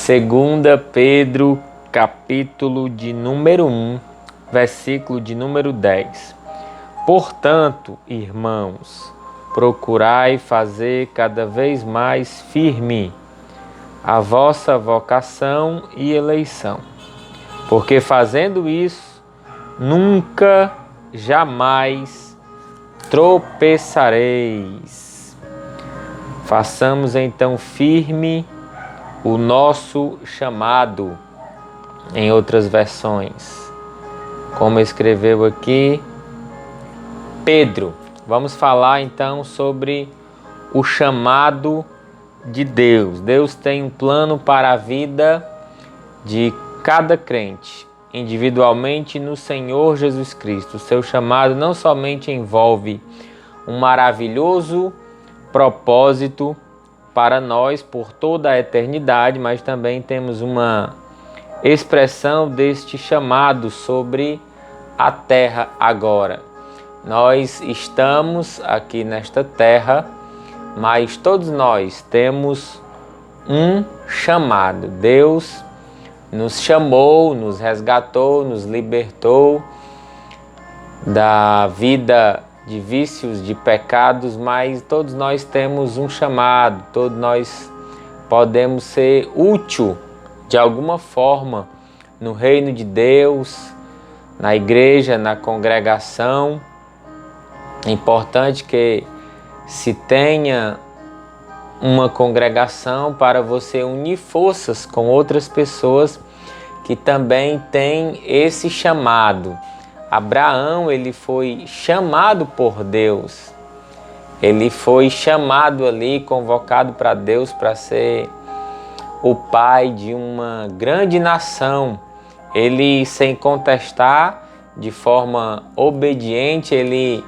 Segunda Pedro, capítulo de número 1, versículo de número 10. Portanto, irmãos, procurai fazer cada vez mais firme a vossa vocação e eleição, porque fazendo isso, nunca, jamais tropeçareis. Façamos então firme o nosso chamado, em outras versões, como escreveu aqui Pedro. Vamos falar então sobre o chamado de Deus. Deus tem um plano para a vida de cada crente, individualmente no Senhor Jesus Cristo. O seu chamado não somente envolve um maravilhoso propósito para nós por toda a eternidade, mas também temos uma expressão deste chamado sobre a terra agora. Nós estamos aqui nesta terra, mas todos nós temos um chamado. Deus nos chamou, nos resgatou, nos libertou da vida de vícios, de pecados, mas todos nós temos um chamado, todos nós podemos ser útil de alguma forma no reino de Deus, na igreja, na congregação. É importante que se tenha uma congregação para você unir forças com outras pessoas que também têm esse chamado. Abraão, ele foi chamado por Deus, ele foi chamado ali, convocado para Deus para ser o pai de uma grande nação. Ele, sem contestar, de forma obediente, ele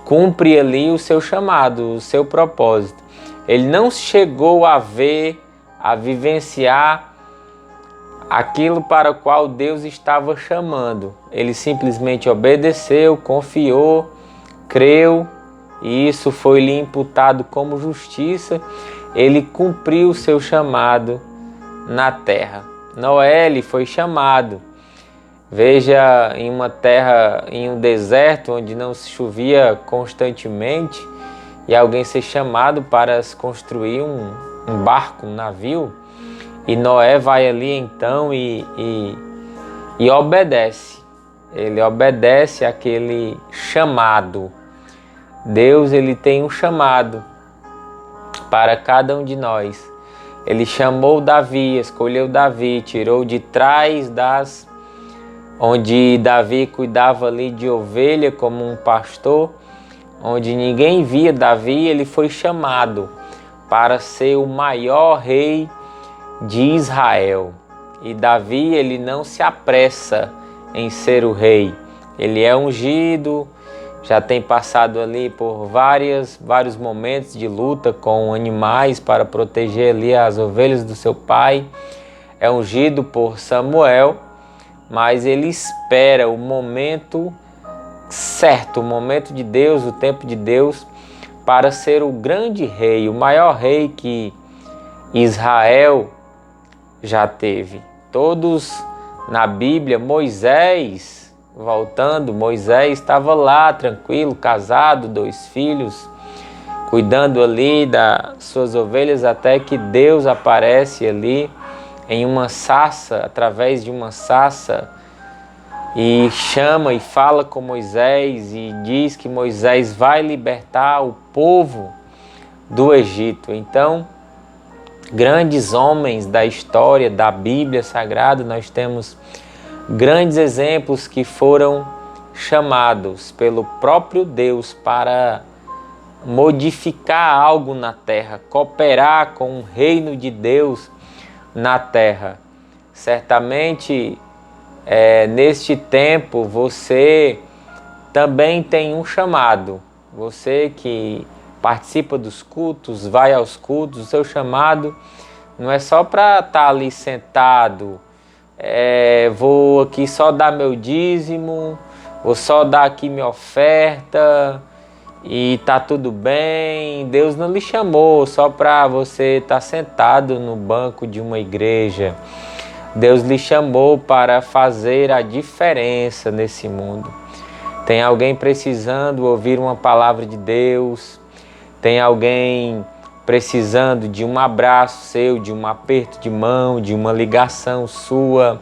cumpre ali o seu chamado, o seu propósito. Ele não chegou a ver, a vivenciar aquilo para o qual Deus estava chamando. Ele simplesmente obedeceu, confiou, creu, e isso foi lhe imputado como justiça. Ele cumpriu o seu chamado na terra. Noé, ele foi chamado. Veja, em uma terra, em um deserto onde não se chovia constantemente, e alguém ser chamado para construir um barco, um navio. E Noé vai ali então e obedece. Ele obedece àquele chamado. Deus, ele tem um chamado para cada um de nós. Ele chamou Davi, escolheu Davi, tirou de trás onde Davi cuidava ali de ovelha como um pastor, onde ninguém via Davi. Ele foi chamado para ser o maior rei de Israel. E Davi, ele não se apressa em ser o rei. Ele é ungido, já tem passado ali por vários momentos de luta com animais para proteger ali as ovelhas do seu pai. É ungido por Samuel, mas ele espera o momento certo, o momento de Deus, o tempo de Deus, para ser o grande rei, o maior rei que Israel já teve. Todos na Bíblia, Moisés, Moisés estava lá tranquilo, casado, 2 filhos, cuidando ali das suas ovelhas, até que Deus aparece ali em uma sarça, através de uma sarça, e chama e fala com Moisés e diz que Moisés vai libertar o povo do Egito. Então, grandes homens da história da Bíblia Sagrada, nós temos grandes exemplos que foram chamados pelo próprio Deus para modificar algo na terra, cooperar com o reino de Deus na terra. Certamente, neste tempo, você também tem um chamado. Você que participa dos cultos, vai aos cultos, o seu chamado não é só para estar ali sentado, vou aqui só dar meu dízimo, vou só dar aqui minha oferta e tá tudo bem. Deus não lhe chamou só para você estar sentado no banco de uma igreja. Deus lhe chamou para fazer a diferença nesse mundo. Tem alguém precisando ouvir uma palavra de Deus. Tem alguém precisando de um abraço seu, de um aperto de mão, de uma ligação sua.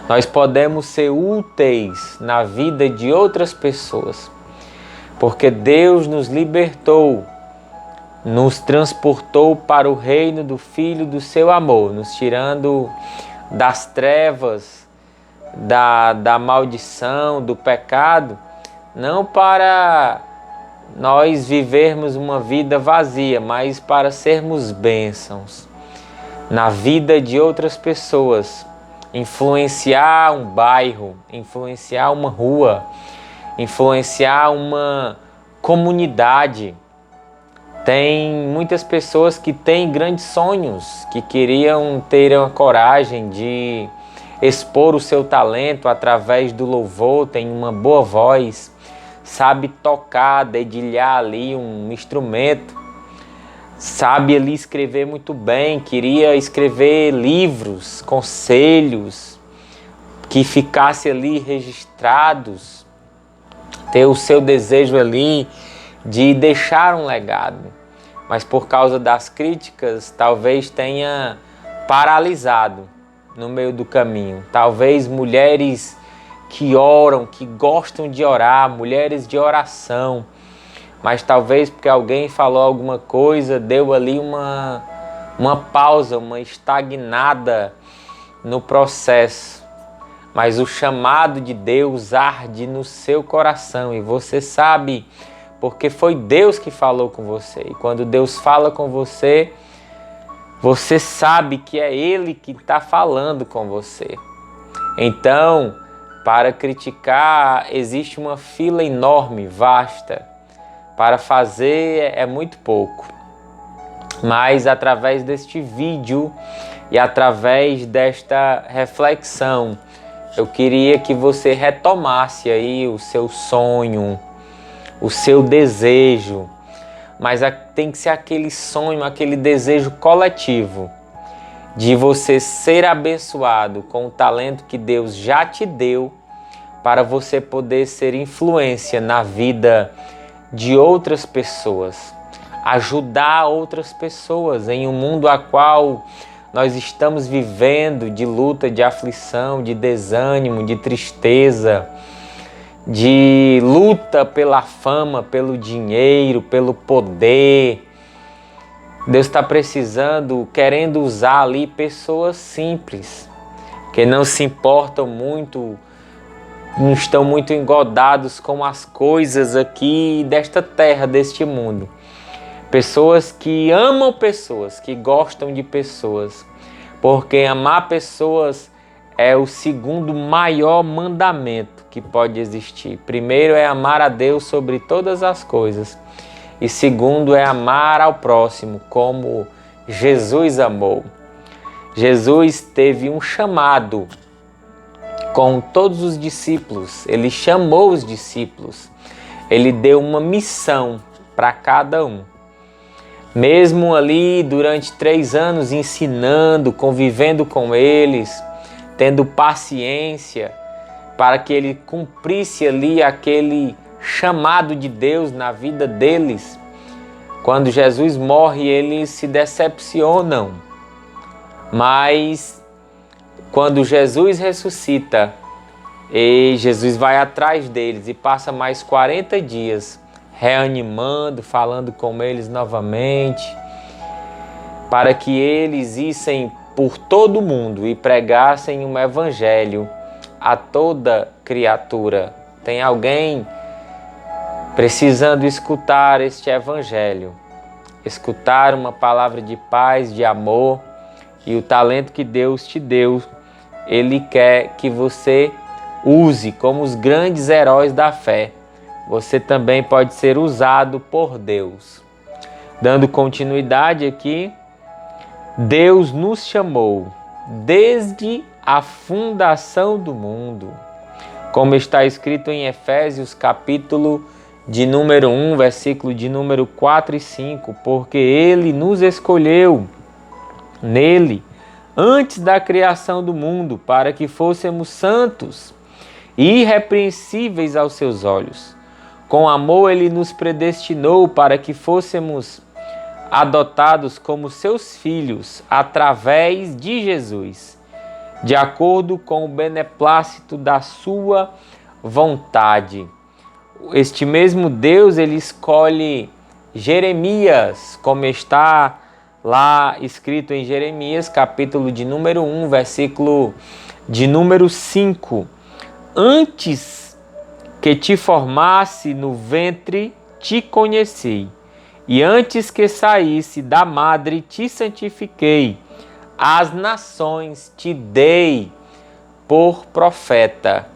Nós podemos ser úteis na vida de outras pessoas, porque Deus nos libertou, nos transportou para o reino do Filho do seu amor, nos tirando das trevas, da maldição, do pecado, não para nós vivermos uma vida vazia, mas para sermos bênçãos na vida de outras pessoas, influenciar um bairro, influenciar uma rua, influenciar uma comunidade. Tem muitas pessoas que têm grandes sonhos, que queriam ter a coragem de expor o seu talento através do louvor, tem uma boa voz, sabe tocar, dedilhar ali um instrumento, sabe ali escrever muito bem, queria escrever livros, conselhos, que ficasse ali registrados, ter o seu desejo ali de deixar um legado, mas por causa das críticas talvez tenha paralisado no meio do caminho. Talvez mulheres que oram, que gostam de orar, mulheres de oração, mas talvez porque alguém falou alguma coisa, deu ali uma pausa, uma estagnada no processo. Mas o chamado de Deus arde no seu coração e você sabe, porque foi Deus que falou com você. E quando Deus fala com você, você sabe que é Ele que está falando com você. Então, para criticar, existe uma fila enorme, vasta. Para fazer é muito pouco. Mas através deste vídeo e através desta reflexão, eu queria que você retomasse aí o seu sonho, o seu desejo. Mas tem que ser aquele sonho, aquele desejo coletivo de você ser abençoado com o talento que Deus já te deu para você poder ser influência na vida de outras pessoas, ajudar outras pessoas em um mundo a qual nós estamos vivendo de luta, de aflição, de desânimo, de tristeza, de luta pela fama, pelo dinheiro, pelo poder. Deus está precisando, querendo usar ali pessoas simples, que não se importam muito, não estão muito engodados com as coisas aqui desta terra, deste mundo. Pessoas que amam pessoas, que gostam de pessoas, porque amar pessoas é o segundo maior mandamento que pode existir. Primeiro é amar a Deus sobre todas as coisas. E segundo é amar ao próximo como Jesus amou. Jesus teve um chamado com todos os discípulos. Ele chamou os discípulos. Ele deu uma missão para cada um. Mesmo ali durante 3 anos ensinando, convivendo com eles, tendo paciência para que ele cumprisse ali aquele chamado de Deus na vida deles. Quando Jesus morre, eles se decepcionam. Mas quando Jesus ressuscita, e Jesus vai atrás deles e passa mais 40 dias reanimando, falando com eles novamente, para que eles issem por todo o mundo e pregassem um evangelho a toda criatura. Tem alguém precisando escutar este evangelho, escutar uma palavra de paz, de amor, e o talento que Deus te deu, Ele quer que você use como os grandes heróis da fé. Você também pode ser usado por Deus. Dando continuidade aqui, Deus nos chamou desde a fundação do mundo, como está escrito em Efésios capítulo de número 1, versículo de número 4 e 5, porque Ele nos escolheu nele, antes da criação do mundo, para que fôssemos santos e irrepreensíveis aos seus olhos. Com amor Ele nos predestinou para que fôssemos adotados como seus filhos através de Jesus, de acordo com o beneplácito da sua vontade. Este mesmo Deus, Ele escolhe Jeremias, como está lá escrito em Jeremias, capítulo de número 1, versículo de número 5. Antes que te formasse no ventre, te conheci, e antes que saísse da madre, te santifiquei. As nações te dei por profeta.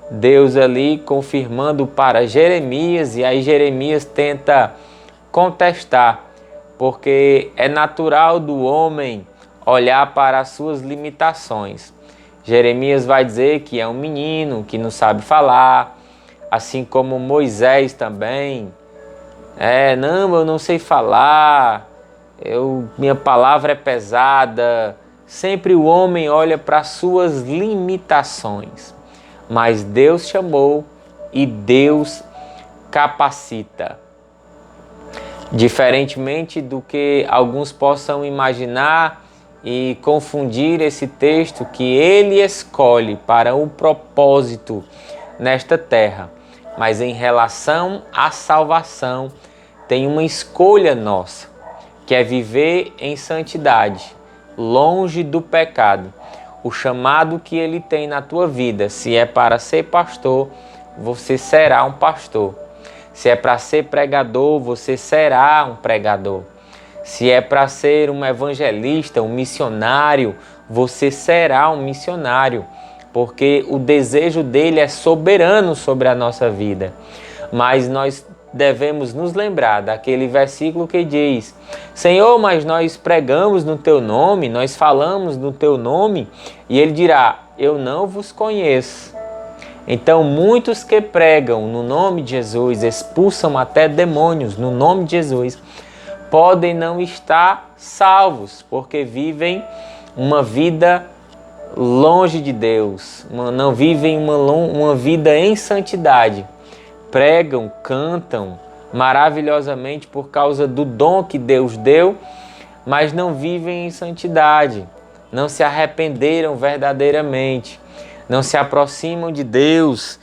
Deus ali confirmando para Jeremias, e aí Jeremias tenta contestar, porque é natural do homem olhar para as suas limitações. Jeremias vai dizer que é um menino, que não sabe falar, assim como Moisés também. Não, eu não sei falar, minha palavra é pesada. Sempre o homem olha para as suas limitações. Mas Deus chamou e Deus capacita. Diferentemente do que alguns possam imaginar e confundir esse texto, que Ele escolhe para um propósito nesta terra. Mas em relação à salvação, tem uma escolha nossa, que é viver em santidade, longe do pecado. O chamado que Ele tem na tua vida, se é para ser pastor, você será um pastor. Se é para ser pregador, você será um pregador. Se é para ser um evangelista, um missionário, você será um missionário, porque o desejo dele é soberano sobre a nossa vida. Mas nós devemos nos lembrar daquele versículo que diz: Senhor, mas nós pregamos no teu nome, nós falamos no teu nome, e ele dirá: eu não vos conheço. Então muitos que pregam no nome de Jesus, expulsam até demônios no nome de Jesus, podem não estar salvos, porque vivem uma vida longe de Deus, não vivem uma vida em santidade. Pregam, cantam maravilhosamente por causa do dom que Deus deu, mas não vivem em santidade, não se arrependeram verdadeiramente, não se aproximam de Deus,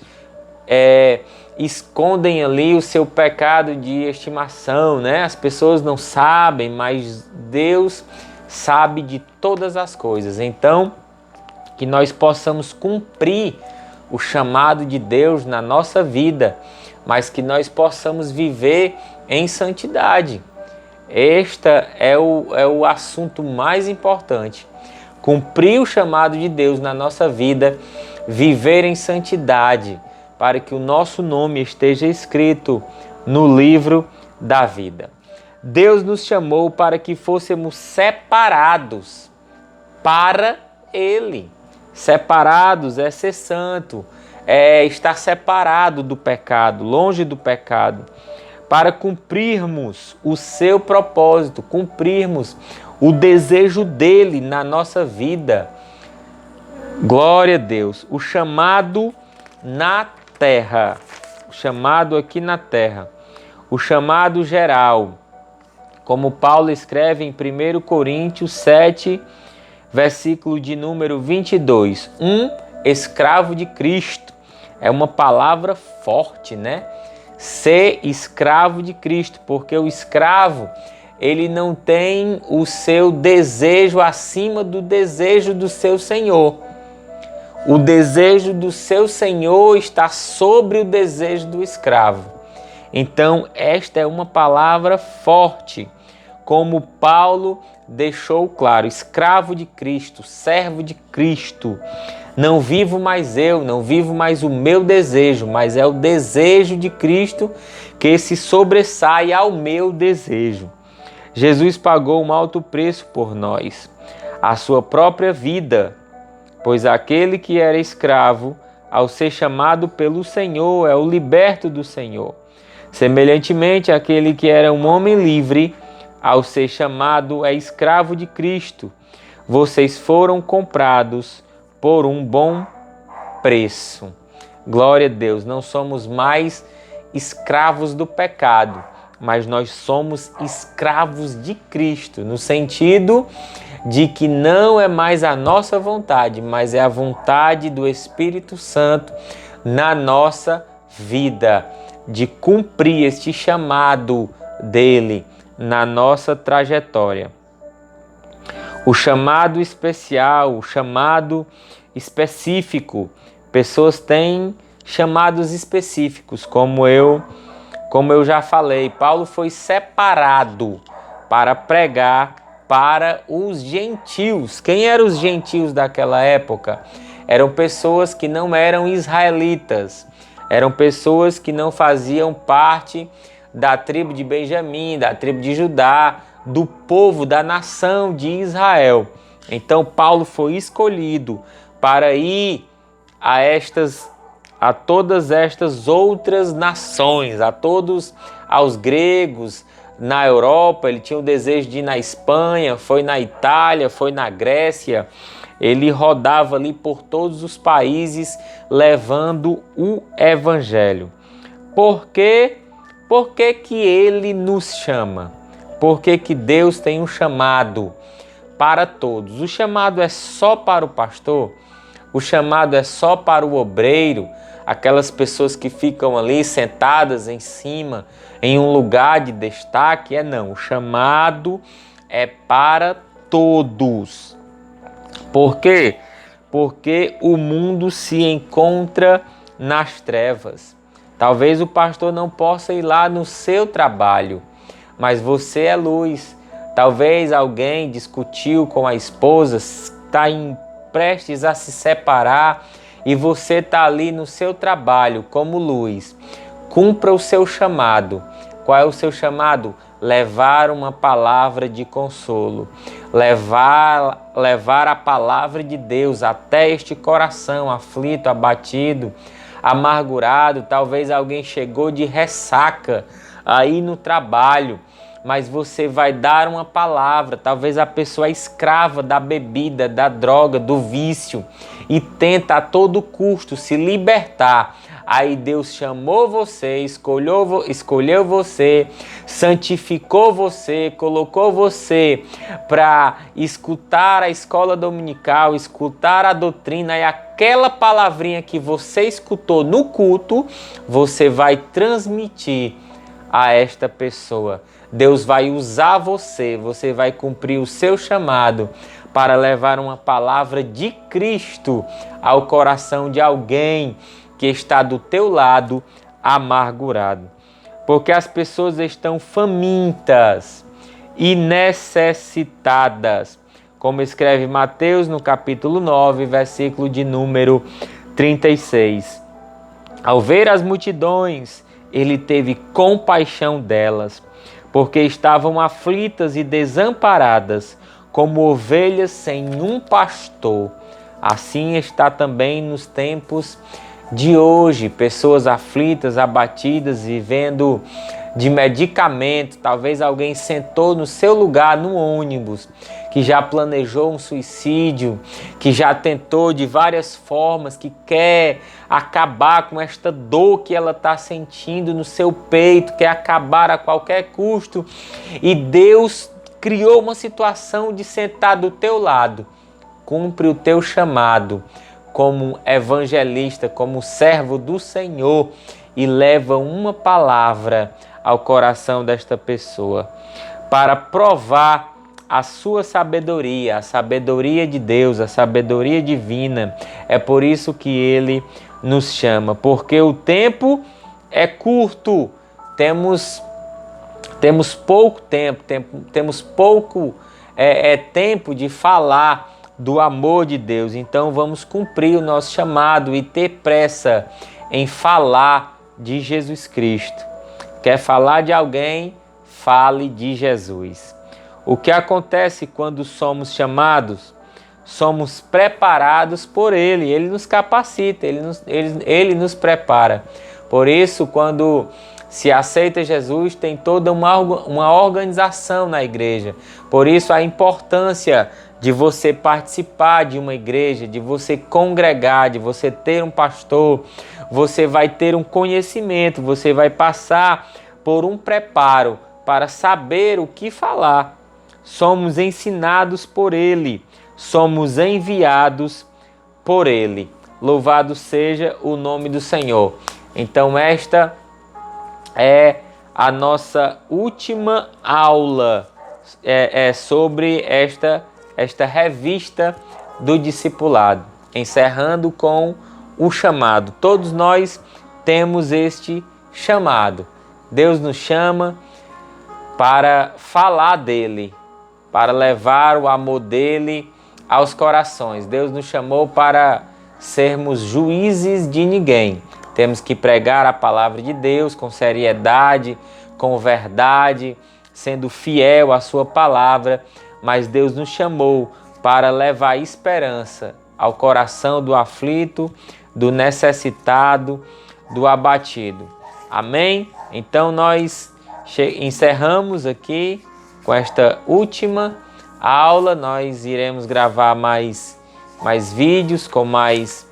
escondem ali o seu pecado de estimação, né? As pessoas não sabem, mas Deus sabe de todas as coisas. Então, que nós possamos cumprir o chamado de Deus na nossa vida, mas que nós possamos viver em santidade. Este é o assunto mais importante. Cumprir o chamado de Deus na nossa vida, viver em santidade, para que o nosso nome esteja escrito no livro da vida. Deus nos chamou para que fôssemos separados para Ele. Separados é ser santo, é estar separado do pecado, longe do pecado, para cumprirmos o seu propósito, cumprirmos o desejo dele na nossa vida. Glória a Deus. O chamado na terra, o chamado aqui na terra, o chamado geral, como Paulo escreve em 1 Coríntios 7, versículo de número 22, escravo de Cristo. É uma palavra forte, né? Ser escravo de Cristo, porque o escravo, ele não tem o seu desejo acima do desejo do seu Senhor. O desejo do seu Senhor está sobre o desejo do escravo. Então, esta é uma palavra forte, como Paulo deixou claro: escravo de Cristo, servo de Cristo. Não vivo mais eu, não vivo mais o meu desejo, mas é o desejo de Cristo que se sobressai ao meu desejo. Jesus pagou um alto preço por nós, a sua própria vida, pois aquele que era escravo, ao ser chamado pelo Senhor, é o liberto do Senhor. Semelhantemente, aquele que era um homem livre, ao ser chamado, é escravo de Cristo. Vocês foram comprados por um bom preço. Glória a Deus, não somos mais escravos do pecado, mas nós somos escravos de Cristo, no sentido de que não é mais a nossa vontade, mas é a vontade do Espírito Santo na nossa vida, de cumprir este chamado dele na nossa trajetória. O chamado especial, o chamado específico. Pessoas têm chamados específicos, como eu já falei. Paulo foi separado para pregar para os gentios. Quem eram os gentios daquela época? Eram pessoas que não eram israelitas. Eram pessoas que não faziam parte da tribo de Benjamim, da tribo de Judá, do povo, da nação de Israel. Então Paulo foi escolhido para ir a todas estas outras nações, aos gregos na Europa. Ele tinha o desejo de ir na Espanha, foi na Itália, foi na Grécia. Ele rodava ali por todos os países levando o evangelho. Por quê? Por que ele nos chama? Por que Deus tem um chamado para todos? O chamado é só para o pastor? O chamado é só para o obreiro? Aquelas pessoas que ficam ali sentadas em cima, em um lugar de destaque? Não, o chamado é para todos. Por quê? Porque o mundo se encontra nas trevas. Talvez o pastor não possa ir lá no seu trabalho, mas você é luz. Talvez alguém discutiu com a esposa, está prestes a se separar e você está ali no seu trabalho como luz. Cumpra o seu chamado. Qual é o seu chamado? Levar uma palavra de consolo. Levar a palavra de Deus até este coração aflito, abatido, amargurado. Talvez alguém chegou de ressaca aí no trabalho, mas você vai dar uma palavra. Talvez a pessoa é escrava da bebida, da droga, do vício e tenta a todo custo se libertar. Aí Deus chamou você, escolheu você, santificou você, colocou você para escutar a escola dominical, escutar a doutrina, e aquela palavrinha que você escutou no culto, você vai transmitir a esta pessoa. Deus vai usar você, você vai cumprir o seu chamado para levar uma palavra de Cristo ao coração de alguém que está do teu lado amargurado. Porque as pessoas estão famintas e necessitadas. Como escreve Mateus no capítulo 9, versículo de número 36. Ao ver as multidões, ele teve compaixão delas, porque estavam aflitas e desamparadas, como ovelhas sem um pastor. Assim está também nos tempos de hoje, pessoas aflitas, abatidas, vivendo de medicamento. Talvez alguém sentou no seu lugar no ônibus, que já planejou um suicídio, que já tentou de várias formas, que quer acabar com esta dor que ela está sentindo no seu peito, quer acabar a qualquer custo, e Deus criou uma situação de sentar do teu lado. Cumpre o teu chamado como evangelista, como servo do Senhor, e leva uma palavra ao coração desta pessoa para provar a sua sabedoria, a sabedoria de Deus, a sabedoria divina. É por isso que ele nos chama, porque o tempo é curto, temos pouco tempo, temos pouco tempo de falar do amor de Deus. Então vamos cumprir o nosso chamado e ter pressa em falar de Jesus Cristo. Quer falar de alguém? Fale de Jesus. O que acontece quando somos chamados? Somos preparados por Ele. Ele nos capacita, Ele nos prepara. Por isso, quando Se aceita Jesus, tem toda uma organização na igreja. Por isso a importância de você participar de uma igreja, de você congregar, de você ter um pastor. Você vai ter um conhecimento, você vai passar por um preparo para saber o que falar. Somos ensinados por Ele, somos enviados por Ele. Louvado seja o nome do Senhor. Então esta é a nossa última aula sobre esta revista do discipulado, encerrando com o chamado. Todos nós temos este chamado. Deus nos chama para falar dele, para levar o amor dele aos corações. Deus nos chamou para sermos juízes de ninguém. Temos que pregar a palavra de Deus com seriedade, com verdade, sendo fiel à sua palavra, mas Deus nos chamou para levar esperança ao coração do aflito, do necessitado, do abatido. Amém? Então nós encerramos aqui com esta última aula. Nós iremos gravar mais vídeos com mais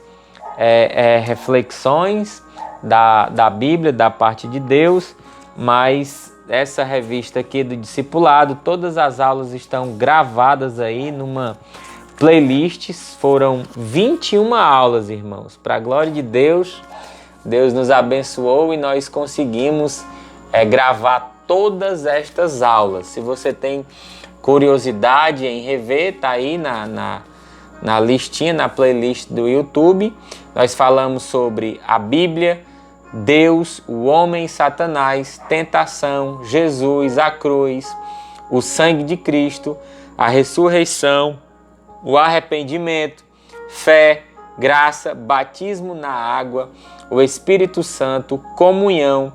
reflexões da Bíblia, da parte de Deus, mas essa revista aqui do discipulado, todas as aulas estão gravadas aí numa playlist. Foram 21 aulas, irmãos. Para a glória de Deus, Deus nos abençoou e nós conseguimos gravar todas estas aulas. Se você tem curiosidade em rever, tá aí na listinha, na playlist do YouTube. Nós falamos sobre a Bíblia, Deus, o homem, Satanás, tentação, Jesus, a cruz, o sangue de Cristo, a ressurreição, o arrependimento, fé, graça, batismo na água, o Espírito Santo, comunhão,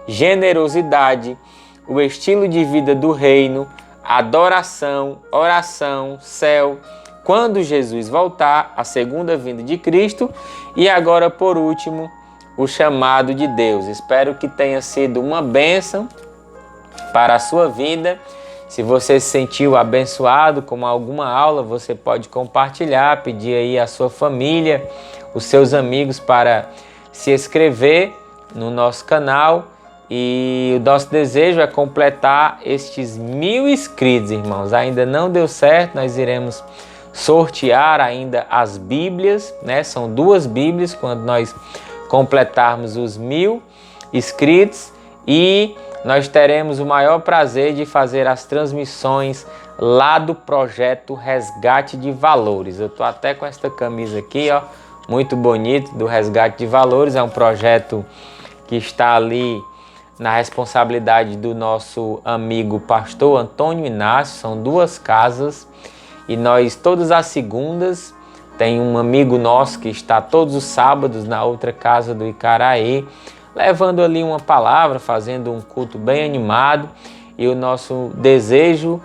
generosidade, o estilo de vida do reino, adoração, oração, céu, quando Jesus voltar, a segunda vinda de Cristo, e agora, por último, o chamado de Deus. Espero que tenha sido uma bênção para a sua vida. Se você se sentiu abençoado com alguma aula, você pode compartilhar, pedir aí à sua família, os seus amigos para se inscrever no nosso canal. E o nosso desejo é completar estes 1000 inscritos, irmãos. Ainda não deu certo, nós iremos sortear ainda as Bíblias, né? São 2 Bíblias quando nós completarmos os 1000 inscritos, e nós teremos o maior prazer de fazer as transmissões lá do projeto Resgate de Valores. Eu estou até com esta camisa aqui, ó, muito bonito, do Resgate de Valores. É um projeto que está ali na responsabilidade do nosso amigo pastor Antônio Inácio. São 2 casas e nós todas as segundas tem um amigo nosso que está todos os sábados na outra casa do Icaraí, levando ali uma palavra, fazendo um culto bem animado. E o nosso desejo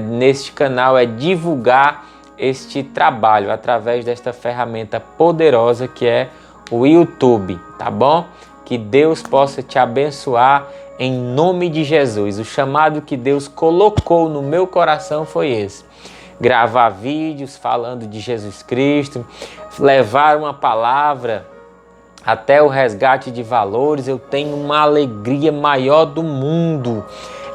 neste canal é divulgar este trabalho através desta ferramenta poderosa que é o YouTube, tá bom? Que Deus possa te abençoar em nome de Jesus. O chamado que Deus colocou no meu coração foi esse: gravar vídeos falando de Jesus Cristo, levar uma palavra até o Resgate de Valores. Eu tenho uma alegria maior do mundo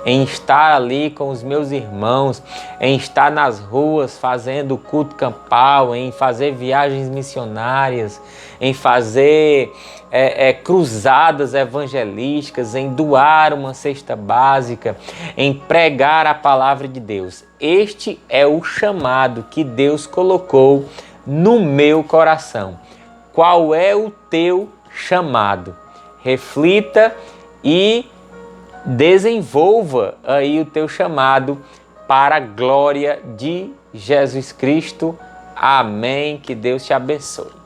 em estar ali com os meus irmãos, em estar nas ruas fazendo culto campal, em fazer viagens missionárias, em fazer cruzadas evangelísticas, em doar uma cesta básica, em pregar a palavra de Deus. Este é o chamado que Deus colocou no meu coração. Qual é o teu chamado? Reflita e desenvolva aí o teu chamado para a glória de Jesus Cristo. Amém. Que Deus te abençoe.